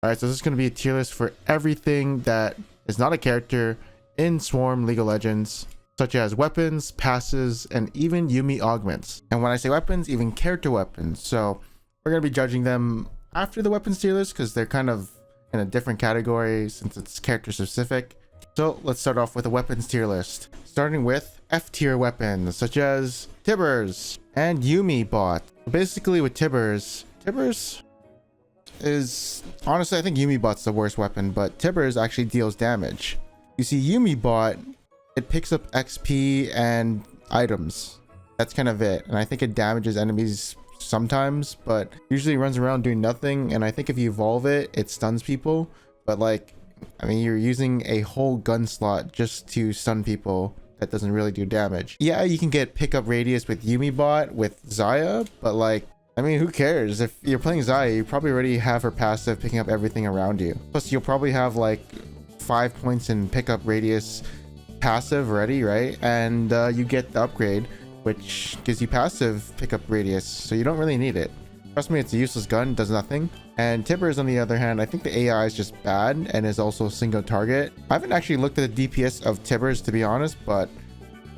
All right, so this is going to be a tier list for everything that is not a character in Swarm League of Legends, such as weapons, passes, and even Yuumi augments. And when I say weapons, even character weapons. So we're going to be judging them after the weapons tier list because they're kind of in a different category since it's character specific. So let's start off with a weapons tier list, starting with F tier weapons such as Tibbers and Yuumi bot. Basically with Tibbers is honestly, I think Yuumi bot's the worst weapon, but Tibbers actually deals damage. You see, Yuumi bot, it picks up XP and items. That's kind of it. And I think it damages enemies sometimes, but usually runs around doing nothing. And I think if you evolve it, it stuns people. But like, I mean, you're using a whole gun slot just to stun people. That doesn't really do damage. Yeah, you can get pickup radius with Yuumi bot with Xayah, but like, I mean, who cares? If you're playing Xayah, you probably already have her passive picking up everything around you. Plus, you'll probably have like 5 points in pickup radius passive ready, right? And you get the upgrade, which gives you passive pickup radius, so you don't really need it. Trust me, it's a useless gun, does nothing. And Tibbers, on the other hand, I think the AI is just bad and is also a single target. I haven't actually looked at the DPS of Tibbers, to be honest, but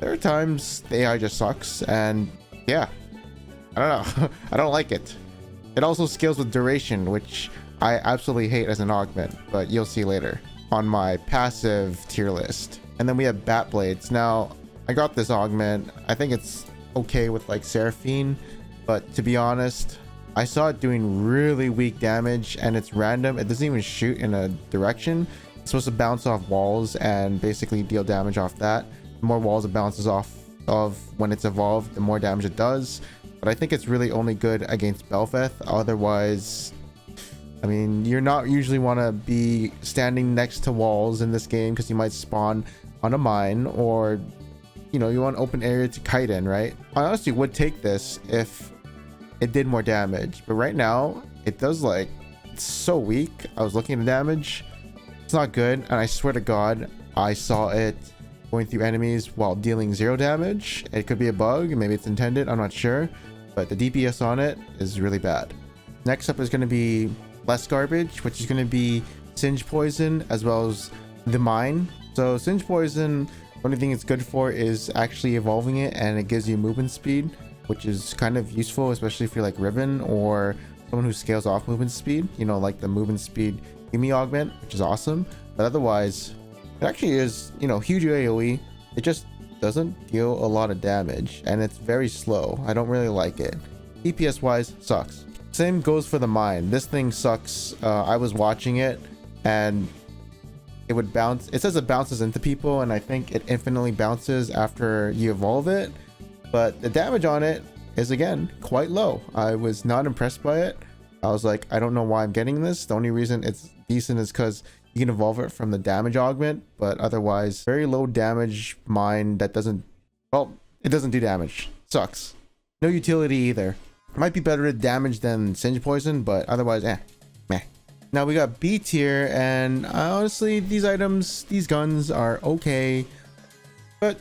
there are times the AI just sucks, and yeah. I don't know. I don't like it. It also scales with duration, which I absolutely hate as an augment, but you'll see later on my passive tier list. And then we have Bat Blades. Now, I got this augment. I think it's okay with like Seraphine, but to be honest, I saw it doing really weak damage and it's random. It doesn't even shoot in a direction. It's supposed to bounce off walls and basically deal damage off that. The more walls it bounces off of when it's evolved, the more damage it does. But I think it's really only good against Bel'Veth. Otherwise, I mean, you're not usually want to be standing next to walls in this game because you might spawn on a mine, or you know, you want an open area to kite in, right? I honestly would take this if it did more damage, but right now it does like, it's so weak. I was looking at the damage, it's not good, and I swear to God, I saw it going through enemies while dealing 0 damage. It could be a bug, maybe it's intended, I'm not sure, but the DPS on it is really bad. Next up is going to be less garbage, which is going to be Singe Poison as well as the Mine. So Singe Poison, the only thing it's good for is actually evolving it, and it gives you movement speed, which is kind of useful, especially if you're like Riven or someone who scales off movement speed, you know, like the movement speed Yuumi augment, which is awesome. But otherwise, it actually is, you know, huge AoE. It just doesn't deal a lot of damage and it's very slow. I don't really like it. DPS wise, sucks. Same goes for the Mine. This thing sucks. I was watching it and it would bounce. It says it bounces into people, and I think it infinitely bounces after you evolve it, but the damage on it is again quite low. I was not impressed by it. I was like, I don't know why I'm getting this. The only reason it's decent is because you can evolve it from the damage augment, but otherwise very low damage Mine that doesn't, well, it doesn't do damage. Sucks. No utility either. Might be better to damage than Singe Poison, but otherwise, meh. Now we got B tier, and honestly, these items, these guns are okay, but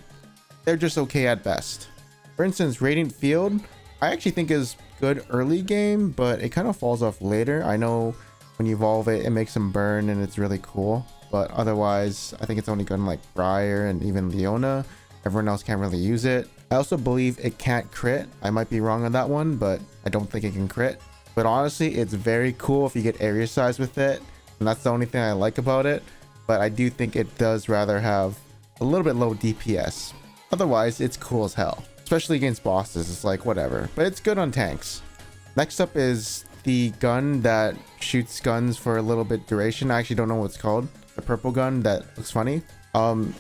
they're just okay at best. For instance, Radiant Field, I actually think is good early game, but it kind of falls off later. I know when you evolve it, it makes them burn and it's really cool, but otherwise, I think it's only good in like Briar and even Leona. Everyone else can't really use it. I also believe it can't crit. I might be wrong on that one, but I don't think it can crit. But honestly, it's very cool if you get area size with it, and that's the only thing I like about it. But I do think it does rather have a little bit low DPS. Otherwise, it's cool as hell, especially against bosses. It's like whatever, but it's good on tanks. Next up is the gun that shoots guns for a little bit duration. I actually don't know what it's called. The purple gun that looks funny.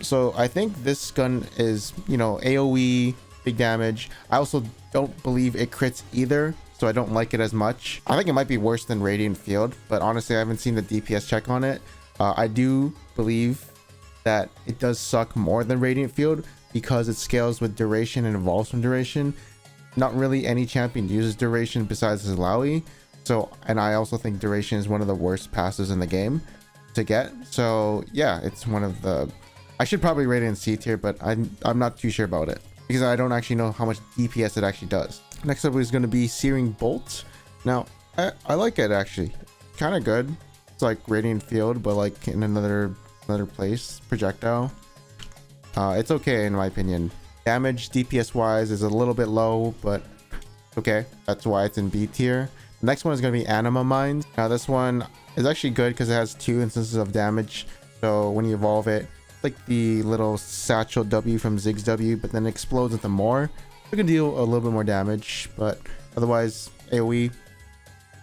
So I think this gun is, you know, AoE, big damage. I also don't believe it crits either, so I don't like it as much. I think it might be worse than Radiant Field, but honestly, I haven't seen the DPS check on it. I do believe that it does suck more than Radiant Field because it scales with duration and evolves from duration. Not really any champion uses duration besides Zlawi. So, and I also think duration is one of the worst passes in the game to get. So yeah, it's one of the, I should probably rate it in C tier, but I'm not too sure about it because I don't actually know how much DPS it actually does. Next up is going to be Searing Bolt. Now, I like it actually. Kind of good. It's like Radiant Field, but like in another place projectile. It's okay in my opinion. Damage DPS wise is a little bit low, but okay, that's why it's in B tier. The next one is going to be Anima Mines. Now this one is actually good because it has 2 instances of damage, so when you evolve it, it's like the little satchel W from Ziggs W, but then it explodes into more. It can deal a little bit more damage, but otherwise AoE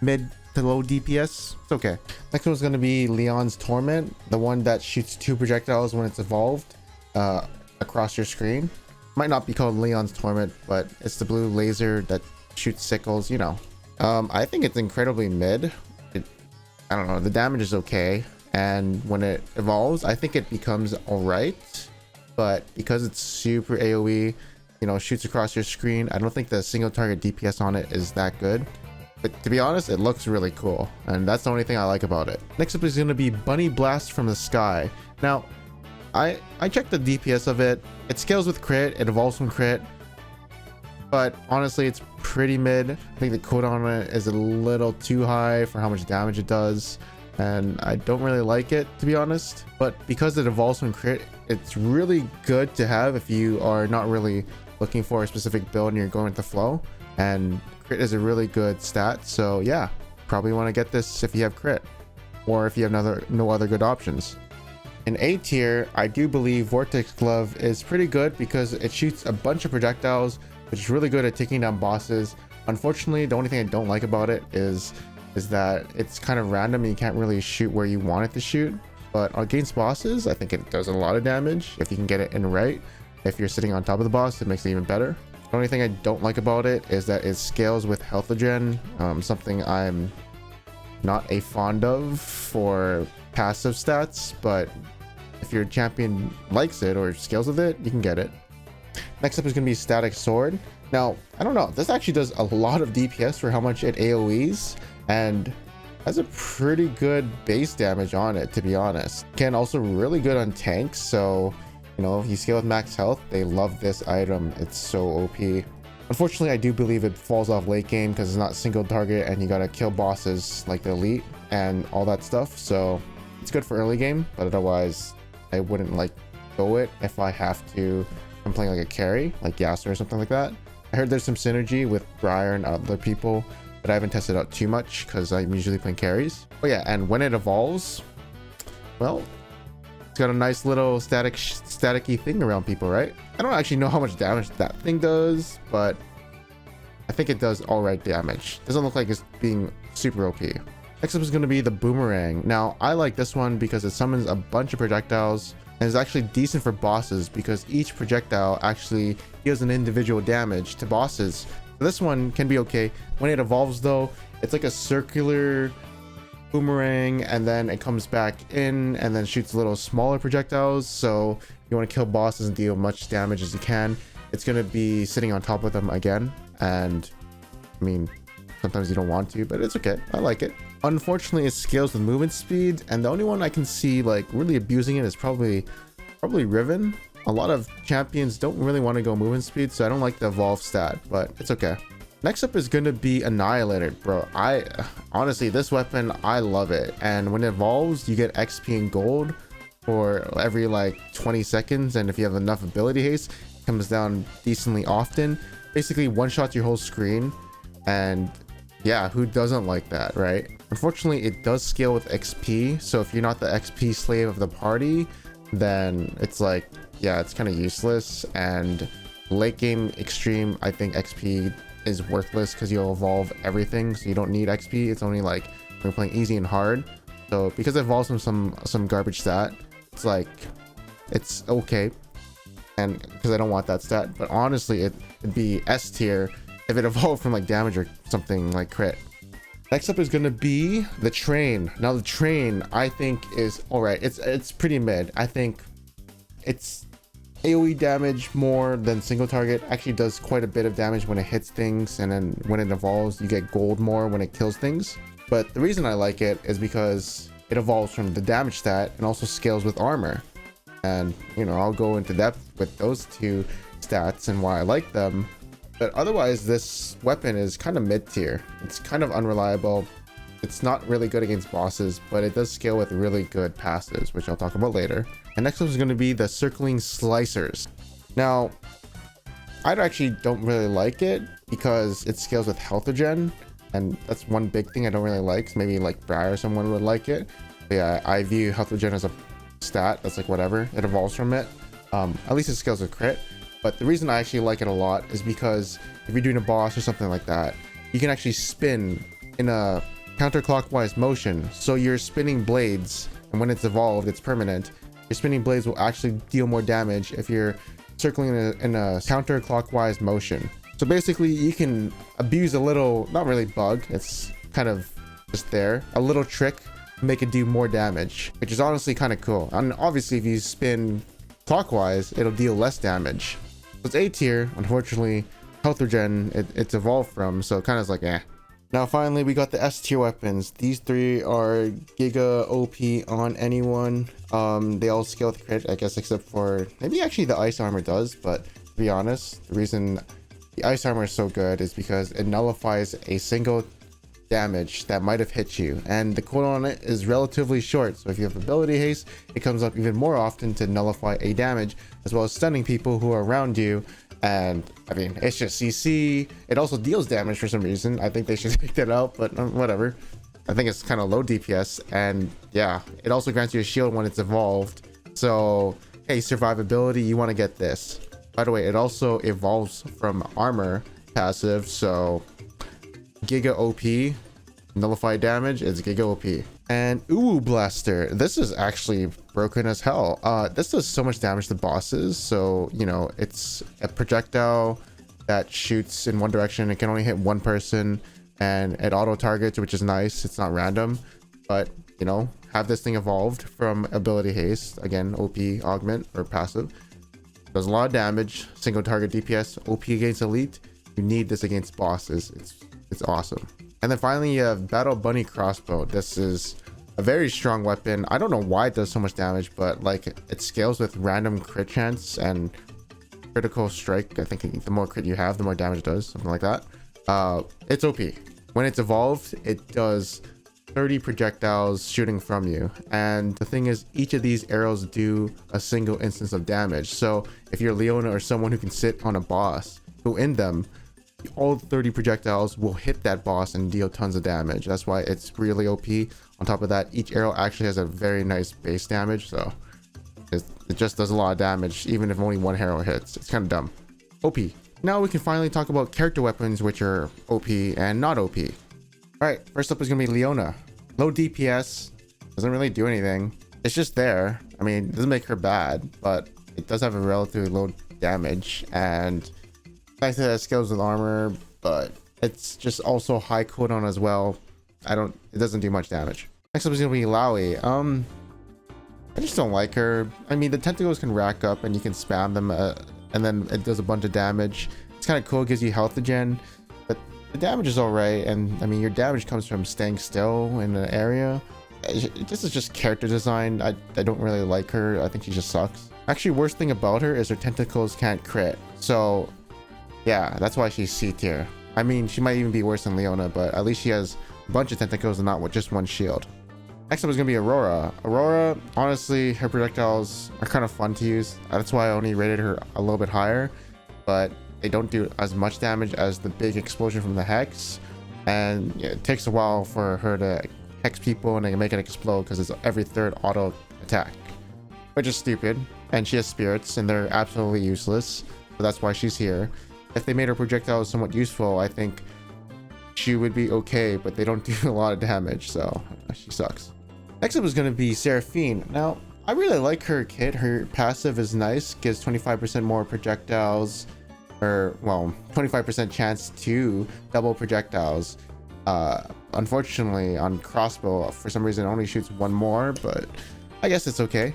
mid to low DPS, it's okay. Next one is going to be Leon's Torment, the one that shoots 2 projectiles when it's evolved across your screen. Might not be called Leon's Torment, but it's the blue laser that shoots sickles, you know. I think it's incredibly mid. I don't know, the damage is okay, and when it evolves I think it becomes alright, but because it's super AoE, you know, shoots across your screen, I don't think the single target DPS on it is that good. But to be honest, it looks really cool, and that's the only thing I like about it. Next up is going to be Bunny Blast from the Sky. Now I checked the DPS of it. It scales with crit, it evolves from crit, but honestly it's pretty mid. I think the cooldown on it is a little too high for how much damage it does, and I don't really like it, to be honest. But because it evolves from crit, it's really good to have if you are not really looking for a specific build and you're going with the flow, and crit is a really good stat. So yeah, probably want to get this if you have crit, or if you have no other good options. In A tier, I do believe Vortex Glove is pretty good because it shoots a bunch of projectiles, which is really good at taking down bosses. Unfortunately, the only thing I don't like about it is that it's kind of random and you can't really shoot where you want it to shoot. But against bosses, I think it does a lot of damage if you can get it in right. If you're sitting on top of the boss, it makes it even better. The only thing I don't like about it is that it scales with health regen, something I'm not a fond of for passive stats, but if your champion likes it or scales with it, you can get it. Next up is going to be Static Sword. Now, I don't know, this actually does a lot of DPS for how much it AoEs, and has a pretty good base damage on it, to be honest. Can also really good on tanks, so you know, if you scale with max health, they love this item. It's so OP. Unfortunately, I do believe it falls off late game because it's not single target and you gotta kill bosses like the elite and all that stuff, so it's good for early game, but otherwise I wouldn't like go it if I have to. I'm playing like a carry like Yasuo or something like that. I heard there's some synergy with Briar and other people, but I haven't tested out too much because I'm usually playing carries. Oh yeah, and when it evolves, well, it's got a nice little staticky thing around people, right? I don't actually know how much damage that thing does, but I think it does all right damage. Doesn't look like it's being super OP. Next up is going to be the Boomerang. Now, I like this one because it summons a bunch of projectiles and is actually decent for bosses because each projectile actually deals an individual damage to bosses. So this one can be okay. When it evolves though, it's like a circular boomerang, and then it comes back in and then shoots little smaller projectiles. So you want to kill bosses and deal much damage as you can. It's going to be sitting on top of them again, and I mean, sometimes you don't want to, but it's okay. I like it. Unfortunately, it scales with movement speed, and the only one I can see like really abusing it is probably Riven. A lot of champions don't really want to go movement speed, so I don't like the evolve stat, but it's okay. Next up is going to be Annihilator, bro. Honestly, this weapon, I love it, and when it evolves, you get XP and gold for every like 20 seconds, and if you have enough ability haste, it comes down decently often. Basically, one shot your whole screen, and yeah, who doesn't like that, right? Unfortunately, it does scale with XP, so if you're not the XP slave of the party, then it's like, yeah, it's kind of useless. And late game extreme, I think XP is worthless because you'll evolve everything, so you don't need XP. It's only like when you're playing easy and hard. So because it evolves from some garbage stat, it's like, it's okay, and because I don't want that stat. But honestly, it'd be S tier if it evolved from like damage or something like crit. Next up is going to be the Train. Now the Train, I think, is all right. It's pretty mid. I think it's AoE damage more than single target. Actually does quite a bit of damage when it hits things, and then when it evolves, you get gold more when it kills things. But the reason I like it is because it evolves from the damage stat and also scales with armor. And, you know, I'll go into depth with those two stats and why I like them. But otherwise, this weapon is kind of mid tier. It's kind of unreliable. It's not really good against bosses, but it does scale with really good passives, which I'll talk about later. And next up is going to be the circling slicers. Now, I actually don't really like it because it scales with health regen, and that's one big thing I don't really like. Maybe like Briar or someone would like it. But yeah, I view health regen as a stat that's like whatever, it evolves from it. At least it scales with crit. But the reason I actually like it a lot is because if you're doing a boss or something like that, you can actually spin in a counterclockwise motion. So you're spinning blades, and when it's evolved, it's permanent. Your spinning blades will actually deal more damage if you're circling in a counterclockwise motion. So basically you can abuse a little, not really bug, it's kind of just there, a little trick to make it do more damage, which is honestly kind of cool. And obviously if you spin clockwise, it'll deal less damage. So it's A tier. Unfortunately, health regen it's evolved from, so kind of like eh. Now finally we got the S tier weapons. These three are giga OP on anyone. They all scale with crit, I guess, except for maybe actually the ice armor does, but to be honest, the reason the ice armor is so good is because it nullifies a single damage that might have hit you, and the cooldown on it is relatively short. So if you have ability haste, it comes up even more often to nullify a damage, as well as stunning people who are around you. And I mean, it's just CC. It also deals damage for some reason. I think they should take that out, but whatever. I think it's kind of low DPS, and yeah, it also grants you a shield when it's evolved. So hey, survivability, you want to get this. By the way, it also evolves from armor passive, so giga OP, nullify damage, it's giga OP. And Ooh Blaster, this is actually broken as hell. This does so much damage to bosses. So, you know, it's a projectile that shoots in one direction. It can only hit one person, and it auto targets, which is nice. It's not random, but you know, have this thing evolved from ability haste. Again, OP augment or passive. Does a lot of damage, single target DPS, OP against elite. You need this against bosses. It's awesome. And then finally you have Battle Bunny Crossbow. This is a very strong weapon. I don't know why it does so much damage, but like it scales with random crit chance and critical strike. I think the more crit you have, the more damage it does, something like that. It's OP. When it's evolved, it does 30 projectiles shooting from you, and the thing is, each of these arrows do a single instance of damage. So if you're Leona or someone who can sit on a boss, who in them, all 30 projectiles will hit that boss and deal tons of damage. That's why it's really OP. On top of that, each arrow actually has a very nice base damage, so it just does a lot of damage even if only one arrow hits. It's kind of dumb. OP. Now we can finally talk about character weapons which are OP and not OP. Alright, first up is gonna be Leona. Low DPS, doesn't really do anything. It's just there. I mean, it doesn't make her bad, but it does have a relatively low damage, and nice that it scales with armor, but it's just also high cooldown as well. It doesn't do much damage. Next up is gonna be Lowy. I just don't like her. I mean, the tentacles can rack up and you can spam them, and then it does a bunch of damage. It's kind of cool, it gives you health regen, but the damage is alright. And I mean, your damage comes from staying still in an area. This is just character design. I don't really like her. I think she just sucks. Actually, worst thing about her is her tentacles can't crit. So yeah, that's why she's C tier. I mean, she might even be worse than Leona, but at least she has a bunch of tentacles and not with just one shield. Next up is gonna be Aurora. Aurora, honestly, her projectiles are kind of fun to use. That's why I only rated her a little bit higher, but they don't do as much damage as the big explosion from the Hex. And yeah, it takes a while for her to hex people and they can make it explode because it's every third auto attack, which is stupid. And she has spirits and they're absolutely useless, so that's why she's here. If they made her projectiles somewhat useful, I think she would be okay, but they don't do a lot of damage, so she sucks. Next up is going to be Seraphine. Now, I really like her kit. Her passive is nice, gives 25% more projectiles, or well, 25% chance to double projectiles. Unfortunately, on crossbow, for some reason, it only shoots one more, but I guess it's okay.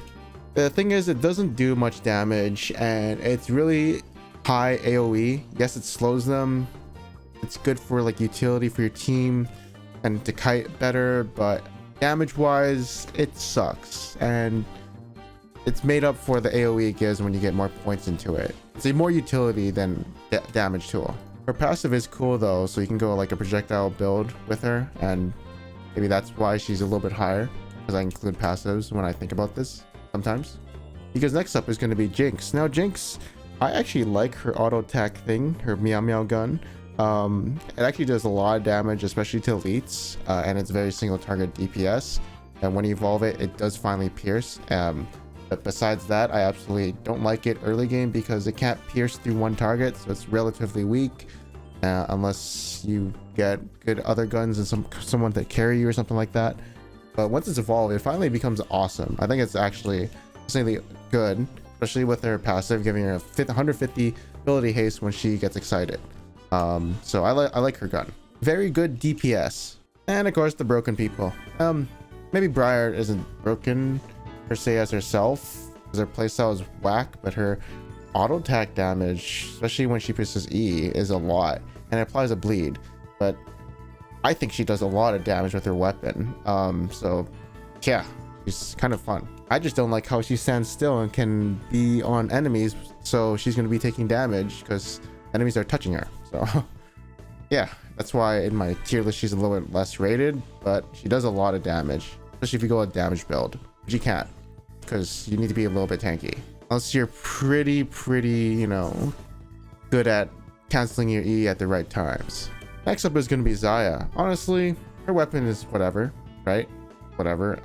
The thing is, it doesn't do much damage, and it's really high AoE. Yes, it slows them. It's good for like utility for your team and to kite better, but damage wise it sucks, and it's made up for the AoE it gives when you get more points into it. It's a more utility than damage tool. Her passive is cool though, so you can go like a projectile build with her, and Maybe that's why she's a little bit higher, because I include passives when I think about this sometimes. Because next up is going to be Jinx. Now Jinx, I actually like her auto attack thing, her Meow Meow gun. It actually does a lot of damage, especially to elites, and it's very single target DPS. And when you evolve it, it does finally pierce. But besides that, I absolutely don't like it early game because it can't pierce through one target, so it's relatively weak. Unless you get good other guns and someone to carry you or something like that. But once it's evolved, it finally becomes awesome. I think it's actually good, especially with her passive giving her a 150 ability haste when she gets excited. So I like her gun. Very good DPS. And of course the broken people. Maybe Briar isn't broken per se as herself, because her playstyle is whack, but her auto attack damage, especially when she presses E, is a lot, and it applies a bleed. But I think she does a lot of damage with her weapon. So yeah, she's kind of fun. I just don't like how she stands still and can be on enemies, so she's going to be taking damage because enemies are touching her. So yeah, that's why in my tier list she's a little bit less rated, but she does a lot of damage, especially if you go a damage build, which you can't because you need to be a little bit tanky. Unless you're pretty, you know, good at canceling your E at the right times. Next up is going to be Xayah. Honestly, her weapon is whatever, right? Whatever.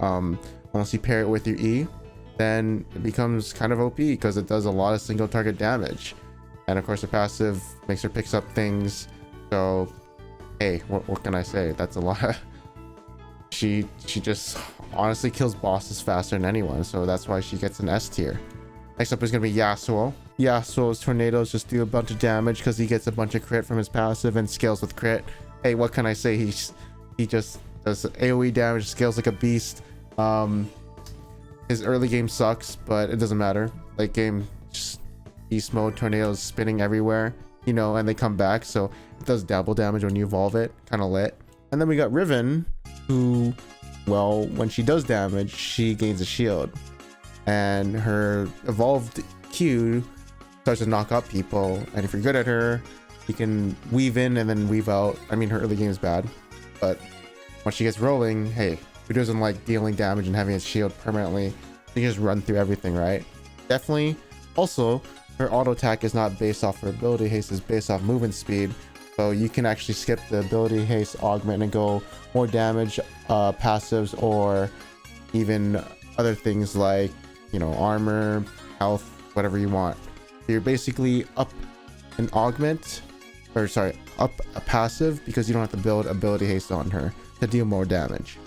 Once you pair it with your E, then it becomes kind of OP because it does a lot of single target damage. And of course, the passive makes her picks up things. So, hey, what can I say? That's a lot. She just honestly kills bosses faster than anyone. So that's why she gets an S tier. Next up is going to be Yasuo. Yasuo's tornadoes just do a bunch of damage because he gets a bunch of crit from his passive and scales with crit. Hey, what can I say? He just does AoE damage, scales like a beast. His early game sucks, but it doesn't matter. Late game, just beast mode, tornadoes spinning everywhere, you know, and they come back. So it does double damage when you evolve it. Kind of lit. And then we got Riven, who, well, when she does damage, she gains a shield. And her evolved Q starts to knock up people, and if you're good at her, you can weave in and then weave out. I mean, her early game is bad, but once she gets rolling, hey, who doesn't like dealing damage and having a shield permanently? You can just run through everything, right? Definitely. Also, her auto attack is not based off her ability haste, it's based off movement speed, so you can actually skip the ability haste augment and go more damage, passives, or even other things like, you know, armor, health, whatever you want. So you're basically up an augment, or sorry, up a passive because you don't have to build ability haste on her to deal more damage.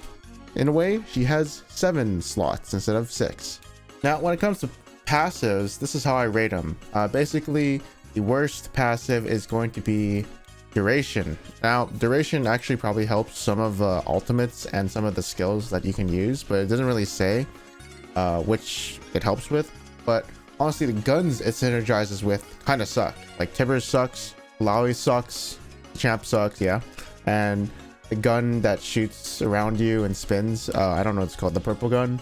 In a way, she has 7 slots instead of 6. Now, when it comes to passives, this is how I rate them. Basically, the worst passive is going to be duration. Now, duration actually probably helps some of the ultimates and some of the skills that you can use, but it doesn't really say which it helps with. But honestly, the guns it synergizes with kind of suck. Like Tibber sucks, Lowy sucks, Champ sucks, yeah. And the gun that shoots around you and spins, I don't know what it's called, the purple gun.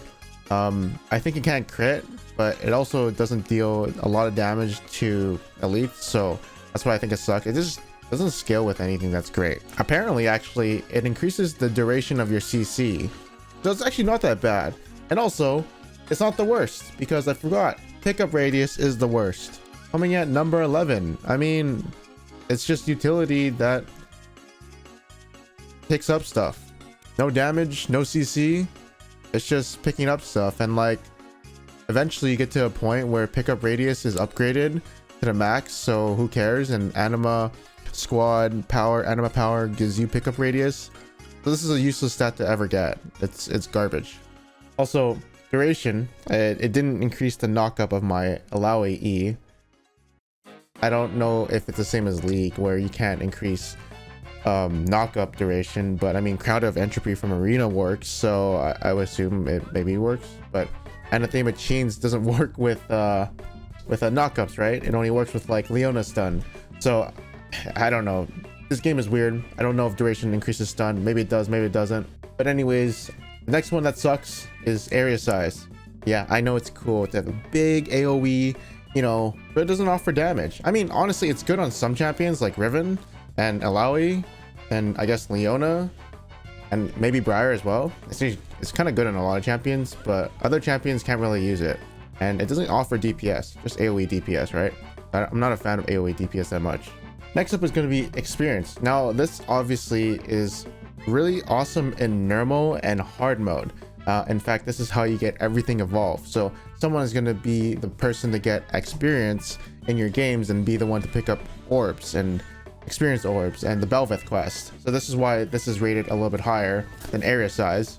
I think it can't crit, but it also doesn't deal a lot of damage to elites, so that's why I think it sucks. It just doesn't scale with anything that's great. Apparently, actually, it increases the duration of your CC, so it's actually not that bad. And also, it's not the worst, because I forgot, pickup radius is the worst. Coming at number 11. I mean, it's just utility that picks up stuff. No damage, no CC. It's just picking up stuff, and like eventually you get to a point where pickup radius is upgraded to the max, so who cares? And anima squad power, anima power gives you pickup radius. So this is a useless stat to ever get. It's garbage. Also, duration, it didn't increase the knockup of my allow AE. I don't know if it's the same as League where you can't increase knockup duration, but I mean crowd of entropy from arena works, so I would assume it maybe works. But Anathema chains doesn't work with knockups, right? It only works with like Leona stun. So I don't know, this game is weird. I don't know if duration increases stun. Maybe it does, maybe it doesn't. But anyways, the next one that sucks is area size. Yeah, I know it's cool to have a big AoE, you know, but it doesn't offer damage. I mean, honestly, it's good on some champions like Riven and Alawi and I guess Leona and maybe Briar as well. It's kind of good on a lot of champions, but other champions can't really use it. And it doesn't offer DPS, just AoE DPS, right? I'm not a fan of AoE DPS that much. Next up is going to be experience. Now, this obviously is really awesome in normal and hard mode. In fact, this is how you get everything evolved. So someone is going to be the person to get experience in your games and be the one to pick up orbs and experience orbs and the Belveth quest. So this is why this is rated a little bit higher than area size.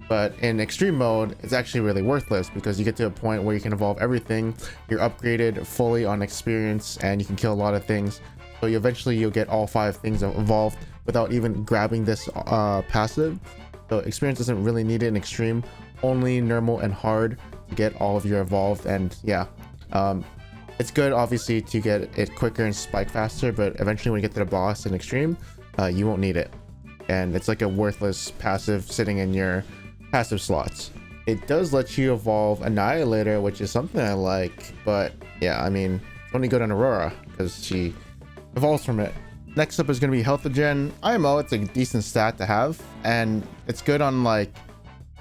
But in extreme mode, it's actually really worthless because you get to a point where you can evolve everything. You're upgraded fully on experience and you can kill a lot of things. So you'll get all 5 things evolved without even grabbing this passive. So experience doesn't really need it in extreme, only normal and hard to get all of your evolved. And yeah, it's good obviously to get it quicker and spike faster, but eventually when you get to the boss in extreme, you won't need it. And it's like a worthless passive sitting in your passive slots. It does let you evolve Annihilator, which is something I like, but yeah, I mean, only good on Aurora because she evolves from it. Next up is going to be health regen. IMO, it's a decent stat to have, and it's good on like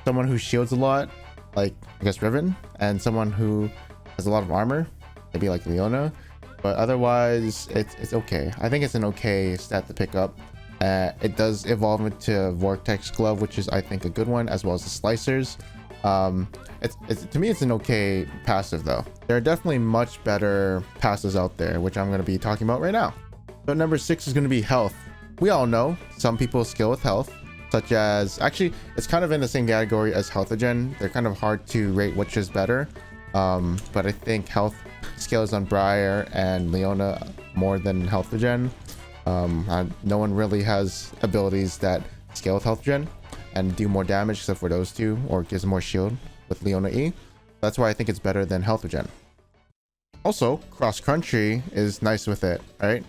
someone who shields a lot, like I guess Riven, and someone who has a lot of armor, maybe like Leona. But otherwise, it's okay. I think it's an okay stat to pick up. It does evolve into Vortex Glove, which is I think a good one, as well as the Slicers. To me, it's an okay passive though. There are definitely much better passives out there, which I'm going to be talking about right now. So number 6 is going to be health. We all know some people skill with health, such as, actually it's kind of in the same category as health regen. They're kind of hard to rate which is better, but I think health scales on Briar and Leona more than health regen. No one really has abilities that scale with health regen and do more damage except for those two, or gives more shield with Leona E. That's why I think it's better than health regen. Also, cross country is nice with it, right?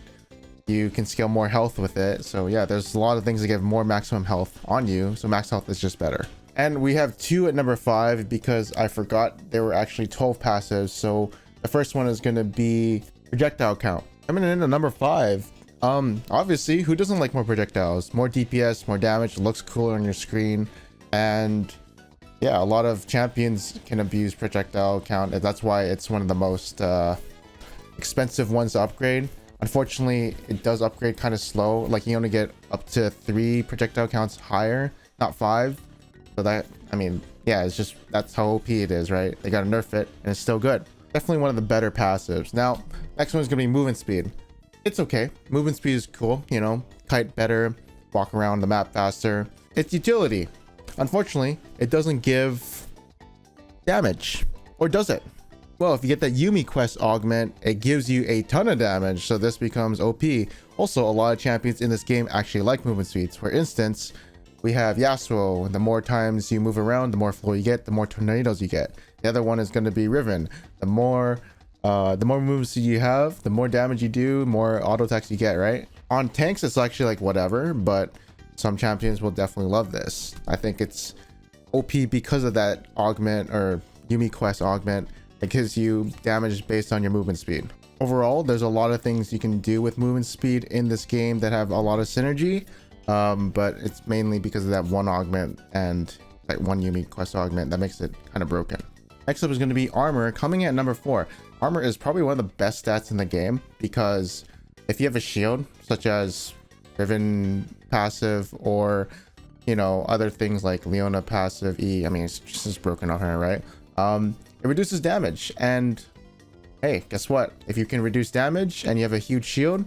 You can scale more health with it. So yeah, there's a lot of things that give more maximum health on you. So max health is just better. And we have 2 at number 5 because I forgot there were actually 12 passives. So the first one is going to be projectile count. Coming in at number 5. Obviously, who doesn't like more projectiles? More DPS, more damage, looks cooler on your screen. And yeah, a lot of champions can abuse projectile count. That's why it's one of the most expensive ones to upgrade. Unfortunately, it does upgrade kind of slow. Like you only get up to 3 projectile counts higher, not 5. So that, I mean, yeah, it's just, that's how OP it is, right? They gotta nerf it and it's still good. Definitely one of the better passives. Now, next one is gonna be movement speed. It's okay. Movement speed is cool, you know, kite better, walk around the map faster. It's utility. Unfortunately, it doesn't give damage. Or does it? Well, if you get that Yuumi quest augment, it gives you a ton of damage, so this becomes OP. Also, a lot of champions in this game actually like movement speeds. For instance, we have Yasuo. The more times you move around, the more flow you get, the more tornadoes you get. The other one is going to be Riven. The more movement speed you have, the more damage you do, more auto attacks you get, right? On tanks, it's actually like whatever, but some champions will definitely love this. I think it's OP because of that augment, or Yuumi quest augment. It gives you damage based on your movement speed. Overall, there's a lot of things you can do with movement speed in this game that have a lot of synergy, but it's mainly because of that one augment and that one Yuumi quest augment that makes it kind of broken. Next up is going to be armor, coming at number 4. Armor is probably one of the best stats in the game because if you have a shield, such as Riven passive or, you know, other things like Leona passive E, I mean, it's just broken on her, right? It reduces damage, and hey, guess what? If you can reduce damage and you have a huge shield,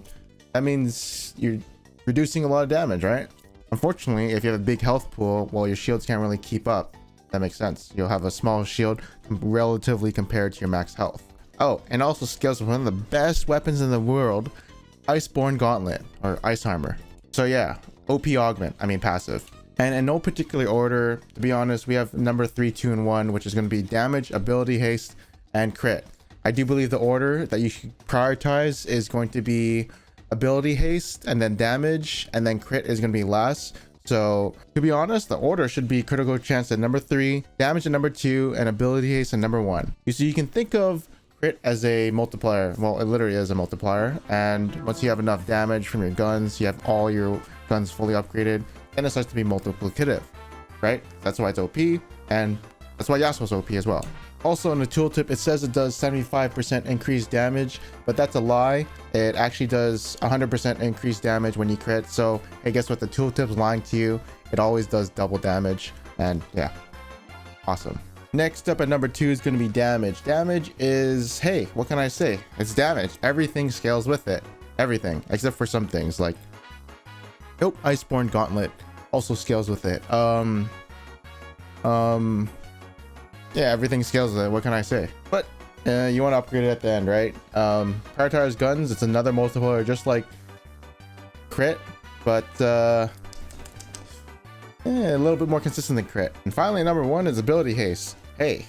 that means you're reducing a lot of damage, right? Unfortunately, if you have a big health pool, well, your shields can't really keep up. That makes sense. You'll have a small shield relatively compared to your max health. Oh, and also scales with one of the best weapons in the world, Iceborne Gauntlet, or Ice Armor. So yeah, OP augment, I mean passive. And in no particular order, to be honest, we have number 3, 2, and 1, which is going to be damage, ability haste, and crit. I do believe the order that you should prioritize is going to be ability haste, and then damage, and then crit is going to be last. So to be honest, the order should be critical chance at number 3, damage at number 2, and ability haste at number 1. So you can think of crit as a multiplier. Well, it literally is a multiplier. And once you have enough damage from your guns, you have all your guns fully upgraded, then it starts to be multiplicative, right? That's why it's OP, and that's why Yasuo's OP as well. Also in the tooltip, it says it does 75% increased damage, but that's a lie. It actually does 100% increased damage when you crit. So hey, guess what? The tooltip's lying to you. It always does double damage, and yeah, awesome. Next up at number 2 is going to be damage. Damage is, hey, what can I say? It's damage. Everything scales with it. Everything, except for some things like, nope, Iceborne Gauntlet also scales with it. Yeah, everything scales with it. What can I say? But you want to upgrade it at the end, right? Prioritize guns. It's another multiplier, just like crit, but a little bit more consistent than crit. And finally, number 1 is ability haste. Hey,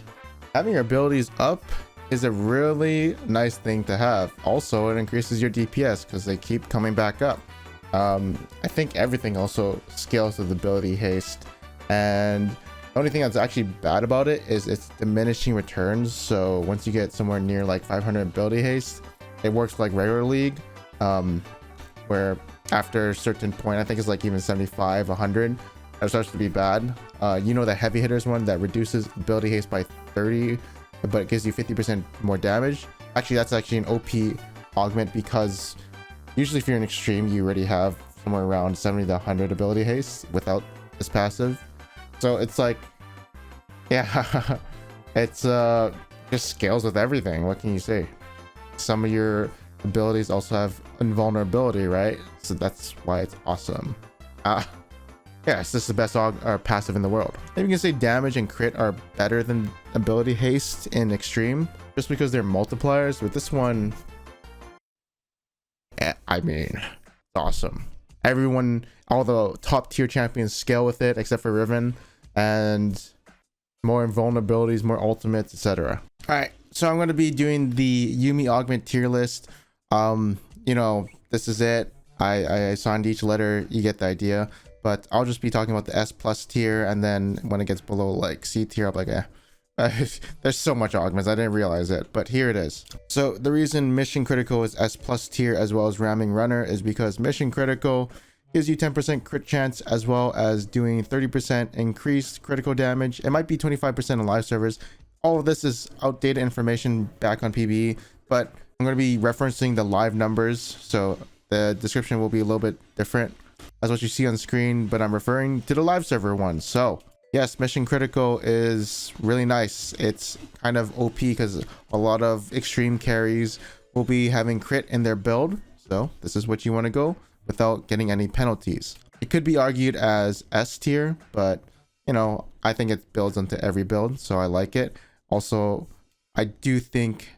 having your abilities up is a really nice thing to have. Also, it increases your DPS because they keep coming back up. I think everything also scales with ability haste, and the only thing that's actually bad about it is it's diminishing returns. So once you get somewhere near like 500 ability haste, it works like regular league, where after a certain point, I think it's like even 75, 100, it starts to be bad. You know, the heavy hitters one that reduces ability haste by 30, but it gives you 50% more damage. Actually, that's actually an OP augment, because usually if you're in extreme, you already have somewhere around 70 to 100 ability haste without this passive. So it's like, yeah, it's just scales with everything. What can you say? Some of your abilities also have invulnerability, right? So that's why it's awesome. Yes, this is the best passive in the world. And you can say damage and crit are better than ability haste in extreme, just because they're multipliers. With this one, I mean, it's awesome. Everyone, all the top tier champions scale with it, except for Riven, and more invulnerabilities, more ultimates, etc. All right, so I'm going to be doing the Yuumi augment tier list. You know, this is it. I assigned each letter, you get the idea. But I'll just be talking about the S+ tier, and then when it gets below like C tier, I'm like, there's so much augments, I didn't realize it, but here it is. So the reason Mission Critical is S+ tier as well as Ramming Runner is because Mission Critical gives you 10% crit chance, as well as doing 30% increased critical damage. It might be 25% on live servers. All of this is outdated information back on PvE, but I'm going to be referencing the live numbers, so the description will be a little bit different as what you see on screen, but I'm referring to the live server one. So yes, Mission Critical is really nice. It's kind of OP because a lot of extreme carries will be having crit in their build, so this is what you want to go without getting any penalties. It could be argued as S tier, but you know, I think it builds onto every build, so I like it. Also, I do think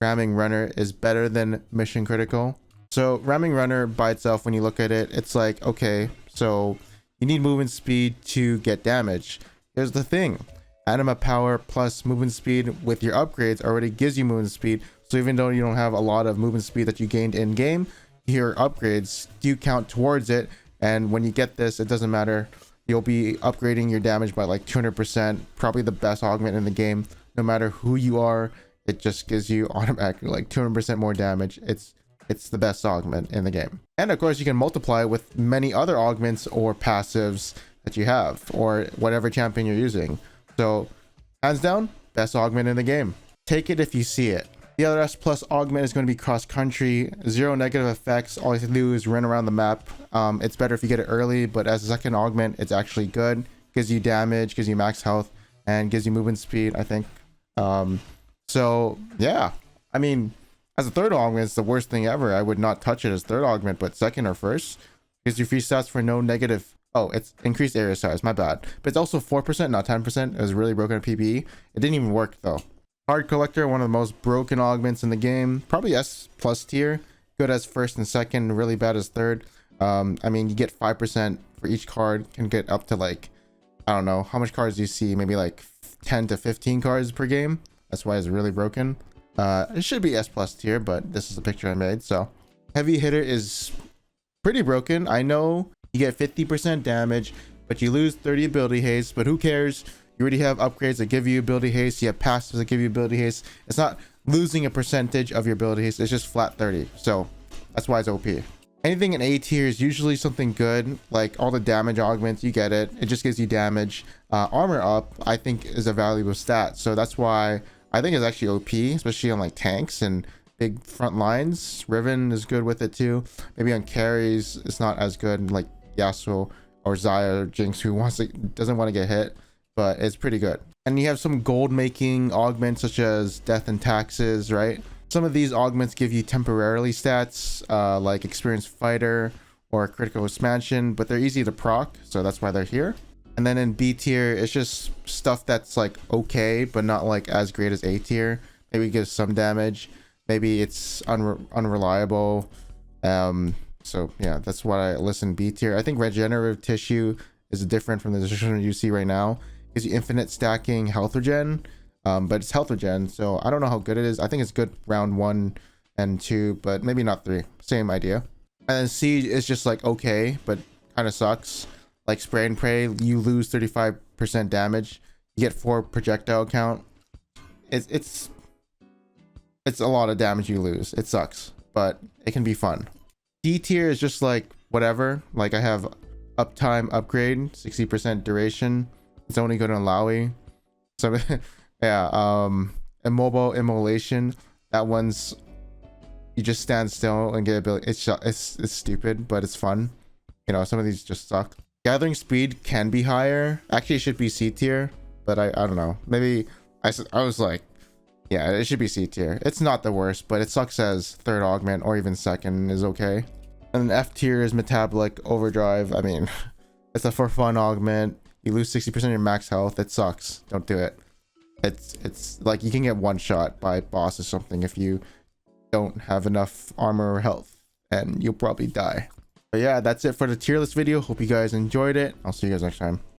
Ramming Runner is better than Mission Critical. So Ramming Runner by itself, when you look at it, it's like, okay, so you need movement speed to get damage. Here's the thing, anima power plus movement speed with your upgrades already gives you movement speed. So even though you don't have a lot of movement speed that you gained in game, your upgrades do count towards it. And when you get this, it doesn't matter, you'll be upgrading your damage by like 200%, probably the best augment in the game. No matter who you are, it just gives you automatically like 200% more damage. It's the best augment in the game. And of course, you can multiply with many other augments or passives that you have, or whatever champion you're using. So hands down, best augment in the game. Take it if you see it. The other S+ augment is going to be cross country, 0 negative effects. All you have to do is run around the map. It's better if you get it early, but as a second augment, it's actually good. Gives you damage, gives you max health, and gives you movement speed, I think. So yeah, I mean, as a third augment, it's the worst thing ever. I would not touch it as third augment, but second or first, gives you free stats for no negative. Oh, it's increased area size, my bad. But it's also 4%, not 10%. It was really broken at PvE. It didn't even work though. Card Collector, one of the most broken augments in the game. Probably S+ tier. Good as first and second, really bad as third. I mean, you get 5% for each card. Can get up to like, I don't know, how much cards do you see? Maybe like 10 to 15 cards per game. That's why it's really broken. It should be S+ tier, but this is the picture I made. So heavy hitter is pretty broken. I know you get 50% damage, but you lose 30 ability haste, but who cares? You already have upgrades that give you ability haste. You have passives that give you ability haste. It's not losing a percentage of your ability haste. It's just flat 30. So that's why it's OP. Anything in A tier is usually something good, like all the damage augments, you get it. It just gives you damage. Armor up, I think, is a valuable stat. So that's why I think it's actually OP, especially on like tanks and big front lines. Riven is good with it too. Maybe on carries, it's not as good, like Yasuo or Xayah or Jinx, who doesn't want to get hit, but it's pretty good. And you have some gold making augments such as death and taxes, right? Some of these augments give you temporarily stats, like experienced fighter or critical expansion, but they're easy to proc, so that's why they're here. And then in B tier, it's just stuff that's like okay, but not like as great as A tier. Maybe it gives some damage. Maybe it's unreliable. So yeah, that's why I listen B tier. I think regenerative tissue is different from the description you see right now. It gives you infinite stacking health regen. But it's health regen, so I don't know how good it is. I think it's good round 1 and 2, but maybe not 3. Same idea. And then C is just like okay, but kind of sucks. Like spray and pray, you lose 35% damage. You get 4 projectile count. It's a lot of damage you lose. It sucks, but it can be fun. D tier is just like whatever. Like I have uptime upgrade, 60% duration. It's only good on Lowy. So yeah, immobile immolation, that one's, you just stand still and get ability. It's stupid, but it's fun. You know, some of these just suck. Gathering speed can be higher. Actually, it should be C tier, but I don't know. Maybe I was like, yeah, it should be C tier. It's not the worst, but it sucks as third augment, or even second is okay. And then F tier is metabolic overdrive. I mean, it's a for fun augment. You lose 60% of your max health. It sucks. Don't do it. It's like you can get one shot by boss or something if you don't have enough armor or health, and you'll probably die. But yeah, that's it for the tier list video. Hope you guys enjoyed it. I'll see you guys next time.